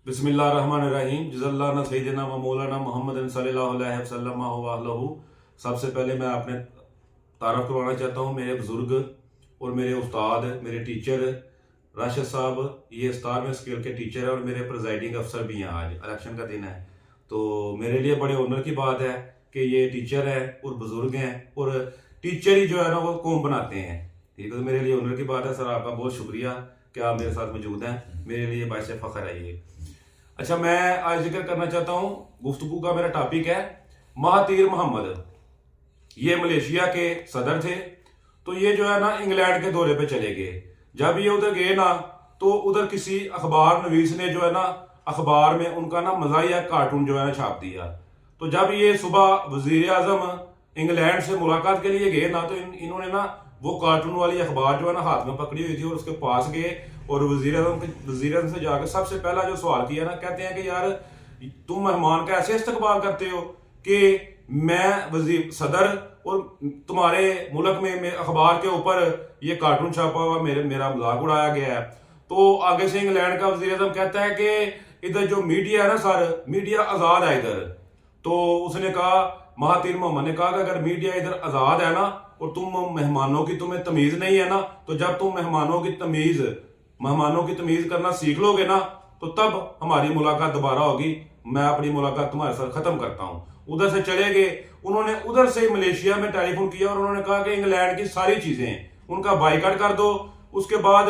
बिस्मिल्लाहिर्रहमानिर्रहीम जज़ल्लाना सय्यदना व मौलाना मोहम्मद सल्लल्लाहु अलैहि वसल्लम व अलहु। सबसे पहले मैं अपने तारफ़ करवाना चाहता हूँ मेरे बुज़ुर्ग और मेरे उस्ताद, मेरे टीचर राशिद साहब। ये 17वें स्केल के टीचर है और मेरे प्रिजाइडिंग अफसर भी हैं। आज इलेक्शन का दिन है तो मेरे लिए बड़े ऑनर की बात है कि ये टीचर है और बुज़ुर्ग हैं और टीचर ही जो है ना वो कौम बनाते हैं। ठीक है, तो मेरे लिए ऑनर की बात है। सर आपका बहुत शुक्रिया कि आप मेरे साथ मौजूद हैं, मेरे लिए बाइस फ़ख्र है ये। अच्छा, मैं आज जिक्र करना चाहता हूँ, गुफ्तगू का मेरा टॉपिक है महातीर मोहम्मद। ये मलेशिया के सदर थे, तो ये जो है ना इंग्लैंड के दौरे पे चले गए। जब ये उधर गए ना तो उधर किसी अखबार नवीस ने जो है ना अखबार में उनका ना मज़ाहिया कार्टून जो है ना छाप दिया। तो जब ये सुबह वजीर आजम इंग्लैंड से मुलाकात के लिए गए ना तो इन्होंने ना वो कार्टून वाली अखबार जो है ना हाथ में पकड़ी हुई थी और उसके पास गए और वजीर आजम से जाकर सबसे पहला जो सवाल किया ना, कहते हैं कि यार तुम मेहमान का ऐसे इस्तकबाल करते हो कि मैं वजीर सदर और तुम्हारे मुल्क में अखबार के ऊपर ये कार्टून छापा हुआ मेरा मजाक उड़ाया गया है। तो आगे से इंग्लैंड का वजीर आजम कहता है कि इधर जो मीडिया है ना सर, मीडिया आजाद है इधर। तो उसने कहा, महातीर मोहम्मद ने कहा कि अगर मीडिया इधर आजाद है ना और तुम मेहमानों की तुम्हें तमीज नहीं है ना, तो जब तुम मेहमानों की तमीज करना सीख लोगे ना तो तब हमारी मुलाकात दोबारा होगी। मैं अपनी मुलाकात तुम्हारे साथ खत्म करता हूँ। उधर से चले गए। उन्होंने उधर से मलेशिया में टेलीफोन किया और उन्होंने कहा कि इंग्लैंड की सारी चीजें उनका बाइकाट कर दो। उसके बाद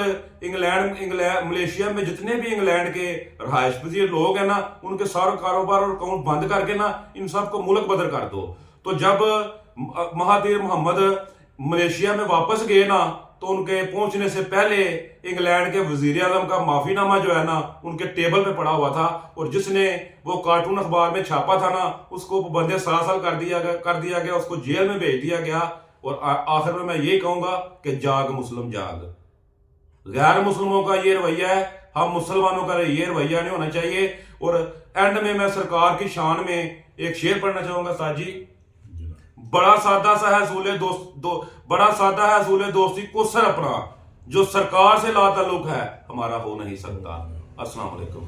मलेशिया में जितने भी इंग्लैंड के रहायश पजीर लोग हैं ना उनके सारे कारोबार और अकाउंट बंद करके ना इन सबको मुल्क बदर कर दो। तो जब महातीर मोहम्मद मलेशिया में वापस गए ना तो उनके पहुंचने से पहले इंग्लैंड के वजीर आजम का माफीनामा जो है ना उनके टेबल पे पड़ा हुआ था और जिसने वो कार्टून अखबार में छापा था ना उसको बंदे साल कर दिया गया, उसको जेल में भेज दिया गया। और आखिर में मैं यही कहूंगा कि जाग मुस्लिम जाग। गैर मुस्लिमों का ये रवैया है, हम मुसलमानों का ये रवैया नहीं होना चाहिए। और एंड में मैं सरकार की शान में एक शेर पढ़ना चाहूंगा साजी। बड़ा सादा सा है असूल दोस्ती को सर अपना, जो सरकार से ला ताल्लुक है हमारा हो नहीं सकता। अस्सलाम वालेकुम।